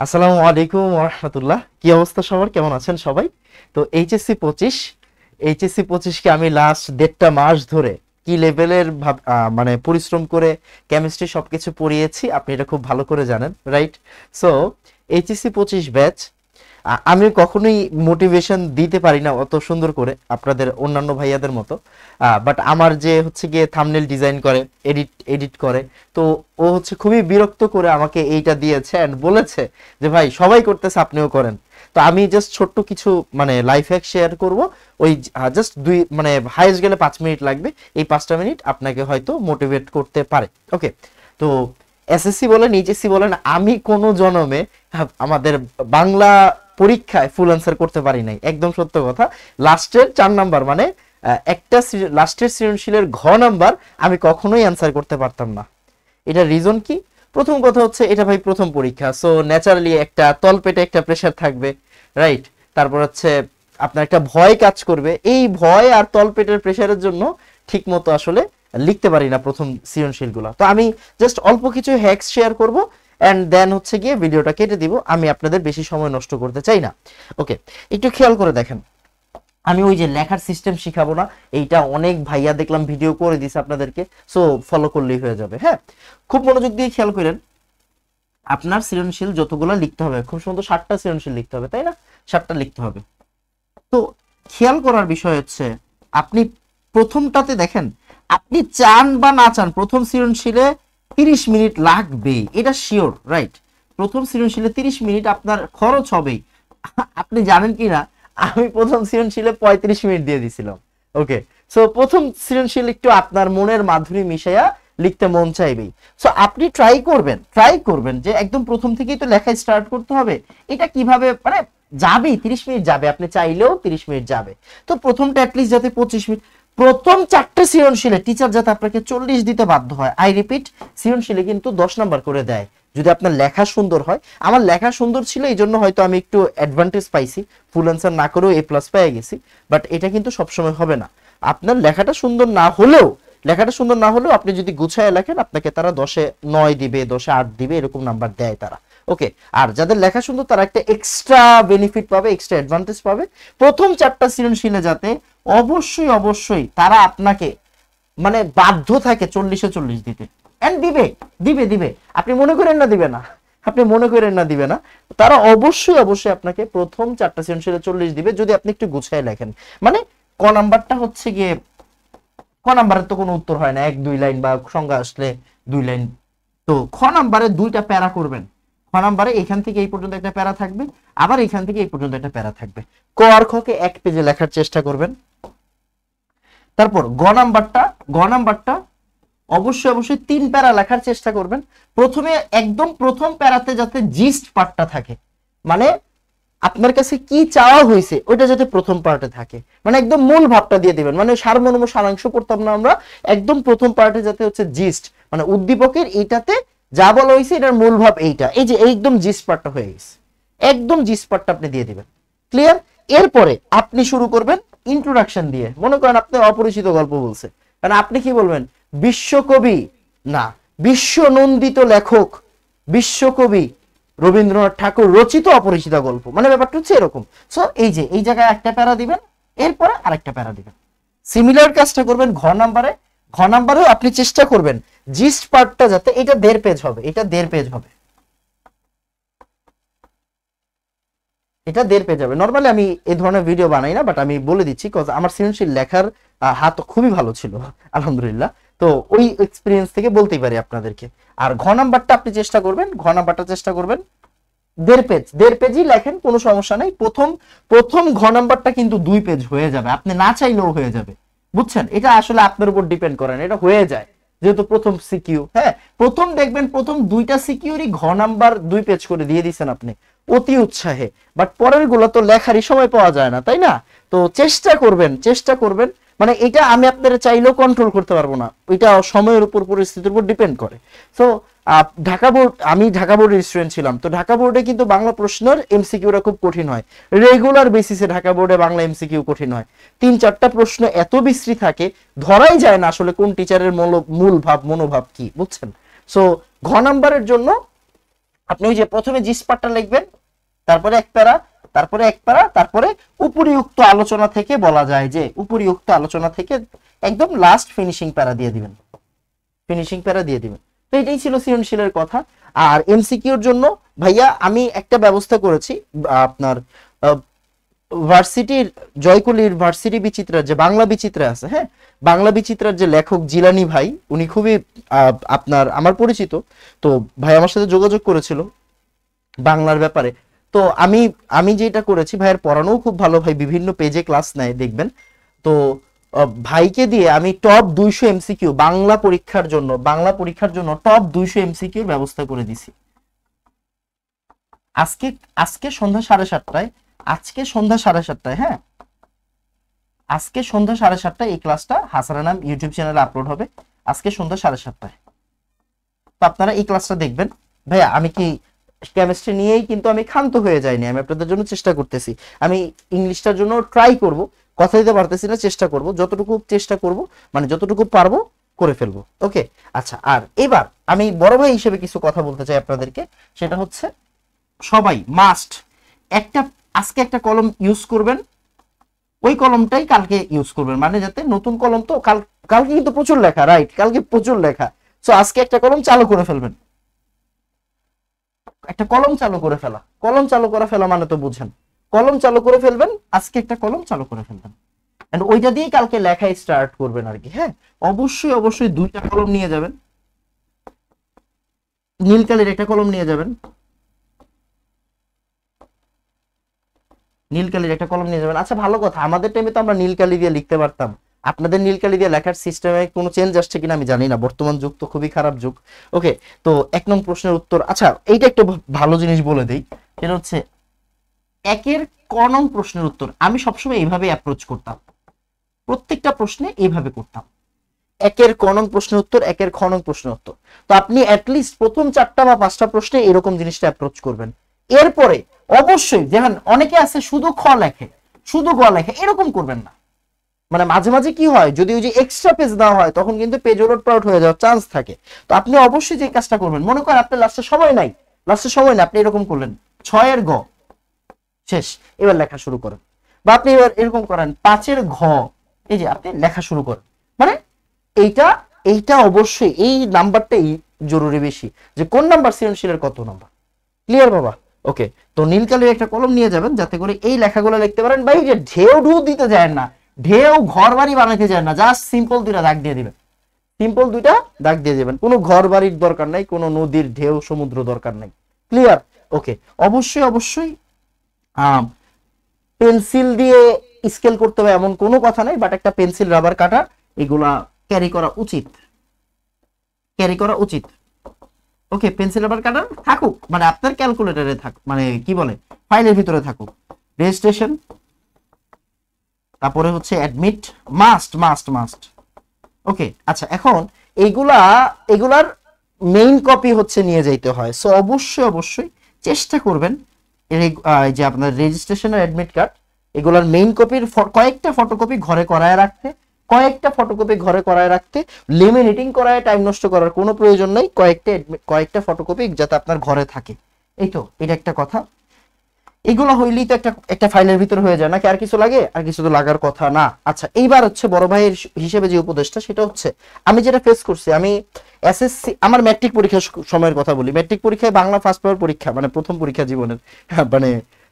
আসসালামু আলাইকুম ওয়া রাহমাতুল্লাহ। কি অবস্থা সবার, কেমন আছেন সবাই? তো এইচএসসি 25 কে আমি লাস্ট 1.5 মাস ধরে কি লেভেলের মানে পরিশ্রম করে কেমিস্ট্রি সবকিছু পড়িয়েছি আপনি এটা খুব ভালো করে জানেন, রাইট? সো এইচএসসি 25 ব্যাচ আমি কখনোই মোটিভেশন দিতে পারি না অত সুন্দর করে আপনাদের অন্যান্য ভাইয়াদের মতো। বাট আমার যে হচ্ছে গিয়ে থাম্বনেল ডিজাইন করে, এডিট করে, তো ও হচ্ছে খুবই বিরক্ত করে আমাকে এইটা দিয়েছে এন্ড বলেছে যে ভাই সবাই করতেছে আপনিও করেন। তো আমি জাস্ট ছোট্ট কিছু মানে লাইফ হ্যাক শেয়ার করব। ওই জাস্ট দুই মানে হাইয়েস্ট গেলে 5 মিনিট লাগবে। এই 5টা মিনিট আপনাকে হয়তো মোটিভেট করতে পারে। ওকে, তো এসএসসি বলেন এইচএসসি বলেন আমি কোনো জনমে আমাদের বাংলা পরীক্ষায় ফুল অ্যান্সার করতে পারি নাই, একদম সত্য কথা। লাস্টের 4 নাম্বার মানে একটা লাস্টের সৃজনশীলের ঘ নাম্বার আমি কখনোই অ্যান্সার করতে পারতাম না। এটা রিজন কি? প্রথম কথা হচ্ছে এটা ভাই প্রথম পরীক্ষা, সো ন্যাচারালি একটা তলপেটে একটা প্রেশার থাকবে, রাইট? তারপর হচ্ছে আপনার একটা ভয় কাজ করবে, এই ভয় আর তলপেটের প্রেশারের জন্য ঠিক মতো আসলে লিখতে পারি না প্রথম সৃজনশীলগুলো। তো আমি জাস্ট অল্প কিছু হ্যাকস শেয়ার করব এন্ড দেন হচ্ছে গিয়ে ভিডিওটা কেটে দিব। আমি আপনাদের বেশি সময় নষ্ট করতে চাই না। ওকে, একটু খেয়াল করে দেখেন, আমি ওই যে লেখার সিস্টেম শিখাবো না, এইটা অনেক ভাইয়া দেখলাম ভিডিও করে দিছে আপনাদেরকে, সো ফলো করলেই হয়ে যাবে। হ্যাঁ, খুব মনোযোগ দিয়ে খেয়াল করেন। আপনার সৃজনশীল যতগুলো লিখতে হবে, খুব সুন্দর 7টা সৃজনশীল লিখতে হবে, তাই না? 7টা লিখতে হবে। তো খেয়াল করার বিষয় হচ্ছে আপনি প্রথমটাতে দেখেন, আপনি চান বা না চান প্রথম সৃজনশীলে 30 মিনিট লাগবে, এটা শিওর, রাইট? প্রথম সৃজনশীলে 30 মিনিট আপনার খরচ হবেই। আপনি জানেন কি না, আমি প্রথম সৃজনশীলে 35 মিনিট দিয়ে দিছিলাম। ওকে, সো প্রথম সৃজনশীল একটু আপনার মনের মাধুরী মিশাইয়া লিখতে মন চাইবেই। সো আপনি ট্রাই করবেন যে একদম প্রথম থেকেই তো লেখা স্টার্ট করতে হবে। এটা কিভাবে মানে যাবেই, 30 মিনিট যাবে, আপনি চাইলেও 30 মিনিট যাবে। তো প্রথমটা অ্যাটলিস্ট যাতে 25 মিনিট, প্রথম 4টে সৃজনশীলে টিচার যাতে আপনাকে 40 দিতে বাধ্য হয়। আই রিপিট, সৃজনশীলে কিন্তু 10 নাম্বার করে দেয় যদি আপনার লেখা সুন্দর হয়। আমার লেখা সুন্দর ছিল, এই জন্য হয়তো আমি একটু অ্যাডভান্টেজ পাইছি, ফুল অ্যান্সার না করেও A+ পেয়ে গেছি। বাট এটা কিন্তু সবসময় হবে না। আপনার লেখাটা সুন্দর না হলেও আপনি যদি গুছায় লেখেন, আপনাকে তারা 10-এ 9 দিবে, 10-এ 8 দিবে, এরকম নাম্বার দেয় তারা। ওকে, আর যাদের লেখা সুন্দর তারা একটা এক্সট্রা বেনিফিট পাবে, এক্সট্রা অ্যাডভান্টেজ পাবে। প্রথম 4টা সৃজনশীলে যাতে অবশ্যই তারা আপনাকে মানে বাধ্য থাকে 40-এ 40 দিতে, এন্ড দিবে। আপনি মনে করেন না দিবে না, তারা অবশ্যই আপনাকে প্রথম 4টা সৃজনশীলে 40 দিবে যদি আপনি একটু গুছায় লেখেন। মানে ক নাম্বারটা হচ্ছে গিয়ে, ক নাম্বারের তো কোনো উত্তর হয় না, 1-2 লাইন বা সংজ্ঞা আসলে 2 লাইন। তো খ নাম্বারে 2টা প্যারা করবেন। খ নাম্বারে এখান থেকে এই পর্যন্ত একটা প্যারা থাকবে, আবার এখান থেকে এই পর্যন্ত একটা প্যারা থাকবে। ক আর খ কে 1 পেজে লেখার চেষ্টা করবেন। তারপর গ নাম্বারটা অবশ্যই 3 প্যারা লেখার চেষ্টা করবেন। প্রথমে একদম প্রথম প্যারাতে যাতে জিস্ট পার্টটা থাকে, মানে আপনার কাছে কি চাওয়া হয়েছে ওইটা যাতে প্রথম পার্টে থাকে, মানে একদম মূল ভাবটা দিয়ে দিবেন। মানে সারমর্ম সারাংশ করতাম না আমরা, একদম প্রথম পার্টে যাতে হচ্ছে জিস্ট, মানে উদ্দীপকের এইটাতে যা বলা হয়েছে এটার মূল ভাব এইটা, এই যে একদম জিস্ট পার্টটা হয়ে গেছে, একদম জিস্ট পার্টটা আপনি দিয়ে দিবেন। ক্লিয়ার? এরপরে আপনি শুরু করবেন ইন্ট্রোডাকশন দিয়ে। মনে করেন আপনি অপরিচিত গল্প বলছে, কারণ আপনি কি বলবেন? বিশ্বকবি না, বিশ্ব নন্দিত লেখক বিশ্বকবি রবীন্দ্রনাথ ঠাকুর রচিত অপরিচিত গল্প, মানে ব্যাপারটা হচ্ছে এরকম। সো এই যে এই জায়গায় একটা প্যারা দিবেন, এরপরে আরেকটা প্যারা দিবেন। সিমিলার কাজটা করবেন ঘ নাম্বারেও আপনি চেষ্টা করবেন জিস্ট পার্টটা যাতে, এটা 1.5 পেজ হবে, এটা 1.5 পেজ হবে, এটা 1.5 পেজ হবে। নরমালি আমি এই ধরনের ভিডিও বানাই না, বাট আমি বলে দিচ্ছি কজ আমার সৃজনশীল লেখার হাত খুবই ভালো ছিল আলহামদুলিল্লাহ। তো ওই এক্সপিরিয়েন্স থেকে বলতেই পারি আপনাদেরকে। আর ঘ নাম্বারটা আপনি চেষ্টা করবেন 1.5 পেজ, 1.5 পেজই লেখেন, কোনো সমস্যা নেই। প্রথম ঘ নাম্বারটা কিন্তু 2 পেজ হয়ে যাবে, আপনি না চাইলেও হয়ে যাবে, বুঝছেন? এটা আসলে আপনার উপর ডিপেন্ড করে না, এটা হয়ে যায় যেহেতু প্রথম সিকিউ। হ্যাঁ, প্রথম দেখবেন প্রথম 2টা সিকিউরই ঘ নাম্বার 2 পেজ করে দিয়ে দিচ্ছেন আপনি অতি উৎসাহে, বাট পরের গুলো তো লেখারই সময় পাওয়া যায় না, তাই না? তো চেষ্টা করবেন, মানে এটা আমি আপনারা চাইলেও কন্ট্রোল করতে পারবো না, এটা সময়ের উপর পরিস্থিতির উপর ডিপেন্ড করে। সো আমি ঢাকা বোর্ডের স্টুডেন্ট ছিলাম, তো ঢাকা বোর্ডে কিন্তু বাংলা প্রশ্নের এমসিকিউটা খুব কঠিন হয়, রেগুলার বেসিসে ঢাকা বোর্ডে বাংলা এমসিকিউ কঠিন হয়। 3-4টা প্রশ্ন এত বিশ্রী থাকে, ধরাই যায় না আসলে কোন টিচারের মূল ভাব মনোভাব কি, বুঝছেন? সো ঘ নাম্বারের জন্য আপনি ওই যে প্রথমে জিস পার্টটা লিখবেন, তারপরে এক প্যারা, তারপরে এক প্যারা, তারপরে উপরিউক্ত আলোচনা থেকে বলা যায় যে উপরিউক্ত আলোচনা থেকে একদম লাস্ট ফিনিশিং প্যারা দিয়ে দিবেন, ফিনিশিং প্যারা দিয়ে দিবেন। তো এটাই ছিল সৃজনশীলের কথা। আর এমসিকিউর জন্য ভাইয়া আমি একটা ব্যবস্থা করেছি, আপনার ভার্সিটির জয়কুলির ভার্সিটি বিচিত্রার যে বাংলা বিচিত্রা আছে, হ্যাঁ, বাংলা বিচিত্রার যে লেখক জিলানি ভাই, উনি খুবই আপনার আমার পরিচিত। তো ভাই আমার সাথে যোগাযোগ করেছিল বাংলার ব্যাপারে। তো আমি আমি যেটা করেছি, ভাইয়ের পড়ানোও খুব ভালো, ভাই বিভিন্ন পেজে ক্লাস নেয় দেখবেন। তো ভাইকে দিয়ে আমি টপ 200 এমসিকিউ বাংলা পরীক্ষার জন্য, বাংলা পরীক্ষার জন্য টপ 200 এমসিকিউর ব্যবস্থা করে দিছি। আজকে আজকে সন্ধ্যা 7:30টায়, আজকে সন্ধ্যা 7:30টায়, হ্যাঁ, আজকে সন্ধ্যা 7:30টায় এই ক্লাসটা হাসানের নাম ইউটিউব চ্যানেলে আপলোড হবে, আজকে সন্ধ্যা 7:30টায়। তো আপনারা এই ক্লাসটা দেখবেন। ভাইয়া আমি কি কেমিস্ট্রি নিয়েই কিন্তু আমি ক্ষান্ত হয়ে যাইনি, আমি আপনাদের জন্য চেষ্টা করতেছি, আমি ইংলিশটার জন্য ট্রাই করব, কথা দিতে পারতেছি না, চেষ্টা করব, যতটুকু চেষ্টা করব, মানে যতটুকু পারবো করে ফেলবো। ওকে, আচ্ছা, আর এবার আমি বড় ভাই হিসেবে কিছু কথা বলতে চাই আপনাদেরকে, সেটা হচ্ছে সবাই মাস্ট একটা আজকে একটা কলম ইউজ করবেন, ওই কলমটাই কালকে ইউজ করবেন, মানে যাতে নতুন কলম, তো কালকে কিন্তু প্রচুর লেখা, রাইট, কালকে প্রচুর লেখা, সো আজকে একটা কলম চালু করে ফেলবেন, একটা কলম চালু করে ফেলা, কলম চালু করে ফেলা মানে তো বুঝেন, কলম চালু করে ফেলবেন, আজকে একটা কলম চালু করে ফেলবেন, এন্ড ওইটা দিয়ে কালকে লেখাই স্টার্ট করবেন আর কি। হ্যাঁ, অবশ্যই অবশ্যই 2টা কলম নিয়ে যাবেন, নীল কালির একটা কলম নিয়ে যাবেন, নীল কালির একটা কলম নিয়ে যাবেন। আচ্ছা, ভালো কথা, আমাদের টাইমে তো আমরা নীল কালি দিয়ে লিখতে পারতাম, আপনাদের নীল কালি দিয়ে লেখার সিস্টেমে কোনো চেঞ্জ আসছে কিনা আমি জানি না, বর্তমান যুগ তো খুবই খারাপ যুগ। ওকে, তো 1 নং প্রশ্নের উত্তর, আচ্ছা এইটা একটা ভালো জিনিস বলে দেই, সেটা হচ্ছে 1-এর ক নং প্রশ্নের উত্তর আমি সবসময় এইভাবে অ্যাপ্রোচ করতাম, প্রত্যেকটা প্রশ্নে এইভাবে করতাম, 1-এর ক নং প্রশ্নের উত্তর, 1-এর খ নং প্রশ্নের উত্তর। তো আপনি অ্যাটলিস্ট প্রথম 4টা বা 5টা প্রশ্নে এরকম জিনিসটা অ্যাপ্রোচ করবেন। এরপরে অবশ্যই যেমন অনেকে আছে শুধু খ লেখে, শুধু গ লেখে, এরকম করবেন না। মানে মাঝে মাঝে কি হয়, যদি ওই যে এক্সট্রা পেজ দেওয়া হয় তখন কিন্তু পেজ ওলট পালট হয়ে যাওয়ার চান্স থাকে। তো আপনি অবশ্যই যে কাজটা করবেন, মনে করেন আপনার লাস্টে সময় নাই, লাস্টে সময় না, আপনি এরকম করলেন 6-এর গ শেষ, এবার লেখা শুরু করেন, বা আপনি এবার এরকম করেন 5-এর ঘ, এই যে আপনি লেখা শুরু করেন। মানে এইটা এইটা অবশ্যই এই নাম্বারটাই জরুরি বেশি, যে কোন নাম্বার সৃজনশীলের কত নাম্বার। ক্লিয়ার বাবা? ওকে, তো নীল কালির একটা কলম নিয়ে যাবেন যাতে করে এই লেখাগুলো লিখতে পারেন। ভাই যে ঢেউ ঢু দিতে যায় না, ঢেউ ঘর বাড়ি বানাতে যায় না, জাস্ট সিম্পল 2টা দাগ দিয়ে দিবেন, সিম্পল 2টা দাগ দিয়ে দিবেন, কোনো ঘর বাড়ির দরকার নাই, কোনো নদীর ঢেউ সমুদ্র দরকার নাই। ক্লিয়ার? ওকে, অবশ্যই অবশ্যই পেন্সিল দিয়ে স্কেল করতে হবে এমন কোনো কথা নাই, বাট একটা পেন্সিল, রাবার কাটার এগুলা ক্যারি করা উচিত, ক্যারি করা উচিত। ওকে, পেন্সিল রাবার কাটার থাকুক, মানে আপনার ক্যালকুলেটরে থাকুক, মানে কি বলে ফাইলের ভিতরে থাকুক। রেজিস্ট্রেশন, তারপরে হচ্ছে অ্যাডমিট, মাস্ট মাস্ট মাস্ট। ওকে, আচ্ছা, এখন এগুলার মেইন কপি হচ্ছে নিয়ে যাইতে হয়, সো অবশ্যই অবশ্যই চেষ্টা করবেন এই যে আপনার রেজিস্ট্রেশন আর অ্যাডমিট কার্ড, এগুলার মেইন কপির কয়েকটা ফটোকপি ঘরে করায় রাখতে, কয়েকটা ফটোকপি ঘরে করায় রাখতে, লেমিনেটিং করায় টাইম নষ্ট করার কোনো প্রয়োজন নেই, কয়েকটা ফটোকপি যাতে আপনার ঘরে থাকে। এই তো, এটা একটা কথা। এগুলো হইলেই তো একটা ফাইলের ভিতরে হয়ে যায় নাকি, আর কিছু লাগে? আর কিছু তো লাগার কথা না। আচ্ছা, এইবার হচ্ছে বড় ভাইয়ের হিসেবে যে উপদেশটা, সেটা হচ্ছে আমি যেটা ফেস করছি, আমি এসএসসি, আমার ম্যাট্রিক পরীক্ষার সময়ের কথা বলি, ম্যাট্রিক পরীক্ষায় বাংলা ফার্স্ট পেপার পরীক্ষা, মানে প্রথম পরীক্ষা জীবনের, মানে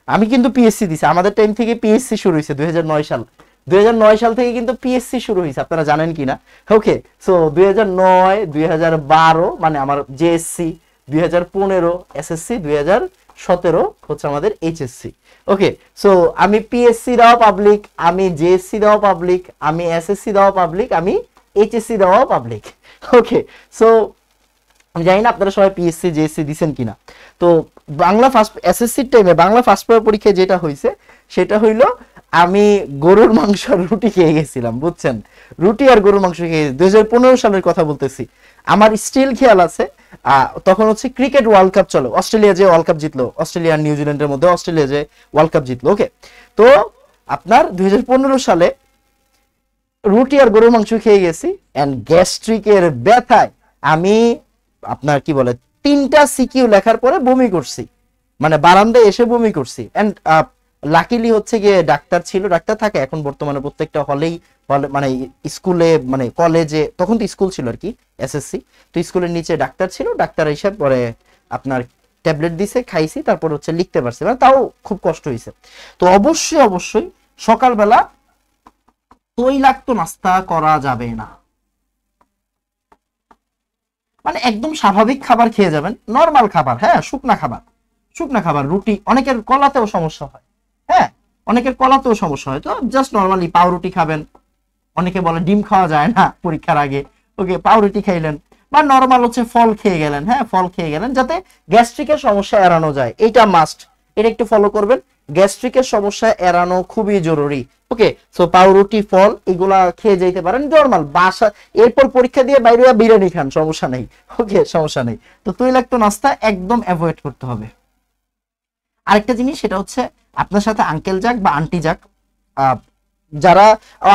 আমি কিন্তু পিএসসি দিছি, আমাদের টাইম থেকে পিএসসি শুরু হয়েছে 2009 সাল, 2009 সাল থেকে কিন্তু পিএসসি শুরু হয়েছে, আপনারা জানেন কিনা। ওকে, সো 2009, 2012 মানে আমার জেএসসি, 2015 এসএসসি, 2017 হচ্ছে আমাদের এইচএসসি। ওকে, সো আমি পিএসসি দেওয়া পাবলিক, আমি জেএসসি দেওয়া পাবলিক, আমি এসএসসি দেওয়া পাবলিক, আমি এইচএসসি দেওয়া পাবলিক। ওকে, সো আমি জানি না আপনারা সবাই পিএসসি জেএসসি দিবেন কিনা। তো বাংলা ফার্স্ট এসএসসির টাইমে বাংলা ফার্স্ট পেপার পরীক্ষায় যেটা হয়েছে সেটা হইলো আমি গরুর মাংস আর রুটি খেয়ে গেছিলাম, বুঝছেন, রুটি আর গরুর মাংস খেয়ে, 2015 সালের কথা বলতেছি। আমার স্টিল খেয়াল আছে, তখন হচ্ছে ক্রিকেট ওয়ার্ল্ড কাপ চলো, অস্ট্রেলিয়া যে ওয়ার্ল্ড কাপ জিতলো, অস্ট্রেলিয়া আর নিউজিল্যান্ডের মধ্যে অস্ট্রেলিয়া যে ওয়ার্ল্ড কাপ জিতলো। ওকে, তো আপনার 2015 সালে রুটি আর গরুর মাংস খেয়ে গেছি, এন্ড গ্যাস্ট্রিকের ব্যথায় আমি আপনার কি বলে 3টা সিকিউ লেখার পরে বমি করছি, মানে বারান্দায় এসে বমি করছি। এন্ড লাকিলি হচ্ছে গিয়ে ডাক্তার ছিল, ডাক্তার থাকে এখন বর্তমানে প্রত্যেকটা হলেই, মানে স্কুলে মানে কলেজে, তখন তো স্কুল ছিল আর কি এসএসসি, তো স্কুলের নিচে ডাক্তার ছিল, ডাক্তার হিসাব পরে আপনার ট্যাবলেট দিছে, খাইছি, তারপর হচ্ছে লিখতে পারছি, মানে তাও খুব কষ্ট হয়েছে। তো অবশ্যই অবশ্যই সকালবেলা তৈলাক্ত নাস্তা করা যাবে না, মানে একদম স্বাভাবিক খাবার খেয়ে যাবেন, নরমাল খাবার, হ্যাঁ শুকনা খাবার, শুকনা খাবার, রুটি, অনেকের কলাতেও সমস্যা হয়, হ্যাঁ অনেকের কলাতেও সমস্যা হয়, তো জাস্ট নরমালি পাউরুটি খাবেন। অনেকে বলে ডিম খাওয়া যায় না পরীক্ষার আগে, ওকে পাউরুটি খাইলেন, বা নরমাল হচ্ছে ফল খেয়ে গেলেন, হ্যাঁ ফল খেয়ে গেলেন, যাতে গ্যাস্ট্রিকের সমস্যা এড়ানো যায়, এটা মাস্ট, এটা একটু ফলো করবেন, গ্যাস্ট্রিকের সমস্যা এড়ানো খুবই জরুরি। ওকে, সো পাউরুটি, ফল এগুলা খেয়ে যেতে পারেন নরমাল বাসা, এরপর পরীক্ষা দিয়ে বাইরে বিরিয়ানি খান, সমস্যা নেই, ওকে সমস্যা নেই। তো তৈলাক্ত নাস্তা একদম অ্যাভয়েড করতে হবে। আরেকটা জিনিস সেটা হচ্ছে আপনার সাথে আঙ্কেল যাক বা আন্টি যাক, যারা,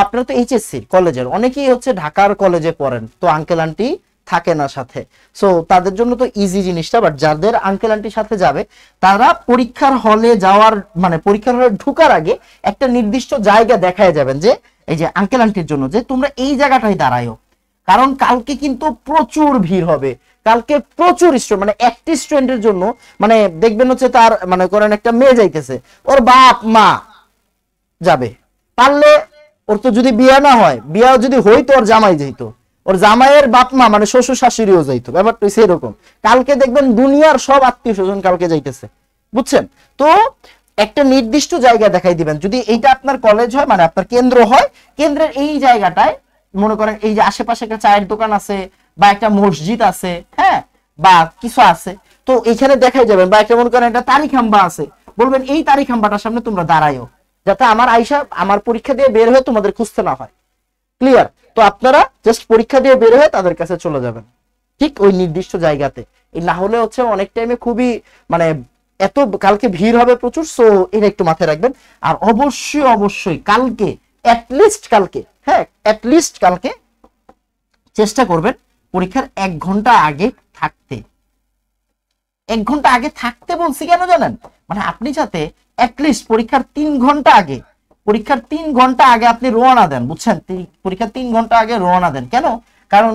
আপনারা তো এইচএসসি কলেজের অনেকেই হচ্ছে ঢাকার কলেজে পড়েন, তো আঙ্কেল আন্টি থাকে না সাথে, সো তাদের জন্য তো ইজি জিনিসটা, বাট যাদের আঙ্কেল আন্টির সাথে যাবে তারা পরীক্ষার হলে যাওয়ার, মানে পরীক্ষার হলে ঢুকার আগে একটা নির্দিষ্ট জায়গা দেখায় যাবেন, যে এই যে আঙ্কেল আন্টির জন্য যে তোমরা এই জায়গাটাই দাঁড়ায়ও, কারণ কালকে কিন্তু প্রচুর ভিড় হবে, কালকে প্রচুর স্টুডেন্ট, মানে একটি স্টুডেন্টের জন্য, মানে দেখবেন হচ্ছে তার মানে করেন একটা মেয়ে যাইতেছে, ওর বাপ মা যাবে, পারলে ওর তো যদি বিয়ে না হয়, বিয়ে যদি হইতো ওর জামাই যাইতো, ওর জামাইয়ের বাপ মা মানে শ্বশুর শাশুড়িও যাইতো, ব্যাপারটা সেরকম, কালকে দেখবেন দুনিয়ার সব আত্মীয় স্বজন কালকে যাইতেছে, বুঝছেন? তো একটা নির্দিষ্ট জায়গা দেখাই দিবেন, যদি এইটা আপনার কলেজ হয় মানে আপনার কেন্দ্র হয়, কেন্দ্রের এই জায়গাটায় মনে করেন এই যে আশেপাশে একটা চায়ের দোকান আছে বা একটা মসজিদ আছে, হ্যাঁ বা কিছু আছে, তো এখানে দেখাই যাবেন, বা একটা মনে করেন একটা তারি খাম্বা আছে, বলবেন এই তারি খাম্বাটার সামনে তোমরা দাঁড়ায়ও, যাতে আমার আইসা আমার পরীক্ষা দিয়ে বের হয়ে তোমাদের খুঁজতে না হয়, ক্লিয়ার? তো আপনারা জাস্ট পরীক্ষা দিয়ে বের হয়ে তাদের কাছে চলে যাবেন, ঠিক ওই নির্দিষ্ট জায়গাতে, এই না হলে হচ্ছে অনেক টাইমে খুবই মানে এত কালকে ভিড় হবে প্রচুর, সো এটা একটু মাথায় রাখবেন। আর অবশ্যই অবশ্যই কালকে অ্যাটলিস্ট কালকে, হ্যাঁ অ্যাটলিস্ট কালকে চেষ্টা করবেন পরীক্ষার 1 ঘন্টা আগে থাকতে। 1 ঘন্টা আগে থাকতে বলছি কেন জানেন, মানে আপনি যাতে অ্যাটলিস্ট পরীক্ষার 3 ঘন্টা আগে, পরীক্ষার 3 ঘন্টা আগে আপনি রওনা দেন, বুঝছেন? পরীক্ষার 3 ঘন্টা আগে রওনা দেন, কেন? কারণ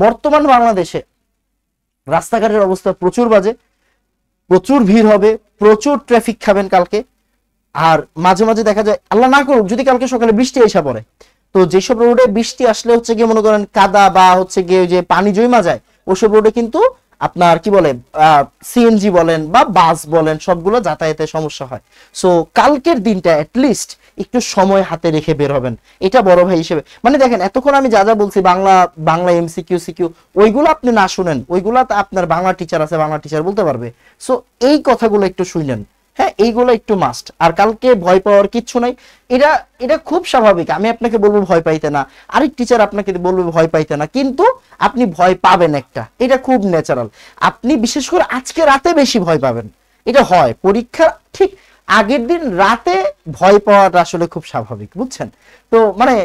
বর্তমান বাংলাদেশে রাস্তাঘাটের অবস্থা প্রচুর বাজে, প্রচুর ভিড় হবে, প্রচুর ট্রাফিক খাবেন কালকে, আর মাঝে মাঝে দেখা যায় আল্লাহ না করুক যদি কালকে সকালে বৃষ্টি এসে পড়ে, তো যেসব রোডে বৃষ্টি আসলে হচ্ছে গিয়ে মনে করেন কাদা বা হচ্ছে গিয়ে যে পানি জমা যায়, ওসব রোডে কিন্তু আপনার কি বলে সিএনজি বলেন বা বাস বলেন সবগুলো যাতায়াতের সমস্যা হয়। সো কালকের দিনটা অ্যাটলিস্ট একটু সময় হাতে রেখে বের হবেন, এটা বড় ভাই হিসেবে। মানে দেখেন এতক্ষণ আমি যা যা বলছি বাংলা বাংলা এমসিকিউ সিকিউ, ওইগুলো আপনি না শুনেন, ওইগুলা তো আপনার বাংলা টিচার আছে, বাংলা টিচার বলতে পারবে। সো এই কথাগুলো একটু শুনলেন, হ্যাঁ এইগুলো একটু মাস্ট। আর কালকে ভয় পাওয়ার কিচ্ছু নাই, এটা এটা খুব স্বাভাবিক। আমি আপনাকে বলবো ভয় পাইতে না, আরেক টিচার আপনাকে বলবে ভয় পাইতে না, কিন্তু আপনি ভয় পাবেন একটা, এটা খুব ন্যাচারাল। আপনি বিশেষ করে আজকে রাতে বেশি ভয় পাবেন, এটা হয় পরীক্ষা ঠিক আগের দিন রাতে ভয় পাওয়াটা আসলে খুব স্বাভাবিক, বুঝছেন? তো মানে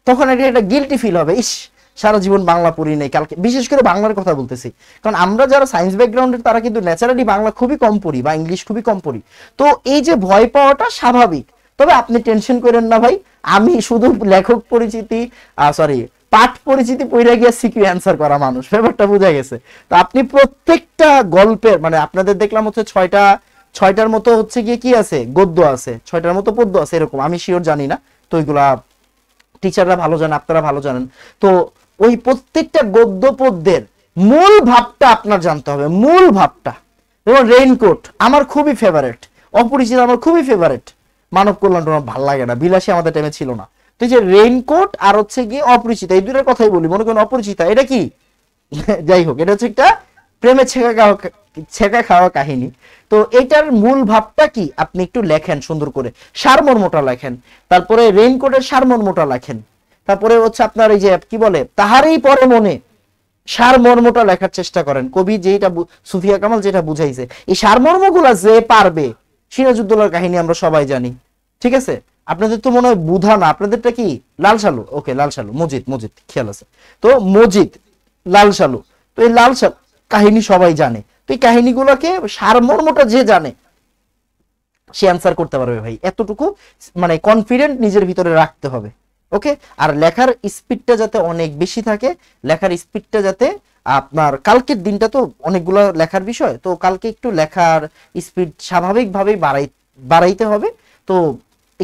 তখন একটা গিল্টি ফিল হবে, ইস সারা জীবন বাংলা পড়ি নাই কালকে, বিশেষ করে বাংলার কথা বলতেছি, কারণ আমরা যারা সায়েন্স ব্যাকগ্রাউন্ডের তারা কিন্তু ন্যাচারালি বাংলা খুবই কম পড়ি বা ইংলিশ খুবই কম পড়ি, তো এই যে ভয় পাওয়াটা স্বাভাবিক। তবে আপনি টেনশন করেন না ভাই, আমি শুধু লেখক পরিচিতি সরি পাঠ পরিচিতি পড়ে গিয়ে সিকিউ অ্যান্সার করা মানুষ, ব্যাপারটা বোঝা গেছে। তো আপনি প্রত্যেকটা গল্পের মানে আপনাদের দেখলাম হচ্ছে ছয়টার মতো হচ্ছে গিয়ে কি আছে গদ্য আছে, 6টার মতো পদ্য আছে এরকম, আমি শিওর জানি না, তো ওইগুলা টিচাররা ভালো জানেন, আপনারা ভালো জানেন। তো ওই প্রত্যেকটা গদ্য পদ্যের মূল ভাবটা আপনার জানতে হবে, মূল ভাবটা। যেমন রেইনকোট আমার খুবই ফেভারিট, অপরিচিত আমার খুবই ফেভারিট, মানব কল্যাণ আমার ভালো লাগে না, বিলাসী আমাদের টাইমে ছিল না। তো এই যে রেইনকোট আর হচ্ছে গিয়ে অপরিচিতা, এই দুটার কথাই বলি। মনে করেন অপরিচিতা এটা কি যাই হোক, এটা হচ্ছে একটা প্রেমে ছেঁকা খাওয়া কাহিনী। তো এটার মূল ভাবটা কি আপনি একটু লেখেন সুন্দর করে, সারমর্মটা লেখেন, তারপরে রেইনকোটের সারমর্মটা লেখেন, তারপরে হচ্ছে আপনার এই যে কি বলে তাহারই পরে মনে, সারমর্মটা লেখার চেষ্টা করেন। কবি যেটা সুফিয়া কামাল যেটা বুঝাইছে, এই সারমর্মগুলা যে পারবে, সিরাজউদ্দৌলার কাহিনী আমরা সবাই জানি, ঠিক আছে? আপনাদের তো মনে হয় বুধা না, আপনাদেরটা কি লাল সালু, ওকে লাল সালু, মজিদ খেয়াল আছে তো, মজিদ লাল সালু, তো এই লাল সালু কাহিনী সবাই জানে। তো এই কাহিনীগুলোকে সারমর্মটা যে জানে সে অ্যান্সার করতে পারবে ভাই, এতটুকু মানে কনফিডেন্ট নিজের ভিতরে রাখতে হবে। ওকে, আর লেখার স্পিডটা যাতে অনেক বেশি থাকে, লেখার স্পিডটা যাতে আপনার, কালকের দিনটা তো অনেকগুলো লেখার বিষয়, তো কালকে একটু লেখার স্পিড স্বাভাবিকভাবেই বাড়াইতে হবে। তো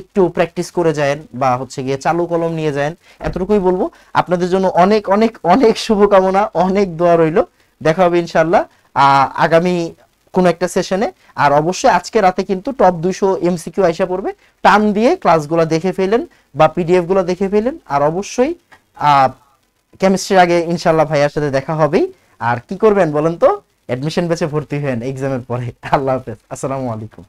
একটু প্র্যাকটিস করে যায়েন বা হচ্ছে গিয়ে চালু কলম নিয়ে যায়েন, এতটুকুই বলবো। আপনাদের জন্য অনেক অনেক অনেক শুভকামনা, অনেক দোয়া রইল। দেখা হবে ইনশাল্লাহ আগামী কোন একটা সেশনে। আর অবশ্যই আজকে রাতে কিন্তু টপ 200 এমসিকিউ আইসা পড়বে, টান দিয়ে ক্লাসগুলো দেখে ফেলেন বা পিডিএফ গুলো দেখে ফেলেন। আর অবশ্যই কেমিস্ট্রির আগে ইনশাল্লাহ ভাইয়ার সাথে দেখা হবেই। আর কি করবেন বলেন তো, অ্যাডমিশন ব্যাচে ভর্তি হন এক্সামের পরে। আল্লাহ হাফেজ, আসসালামু আলাইকুম।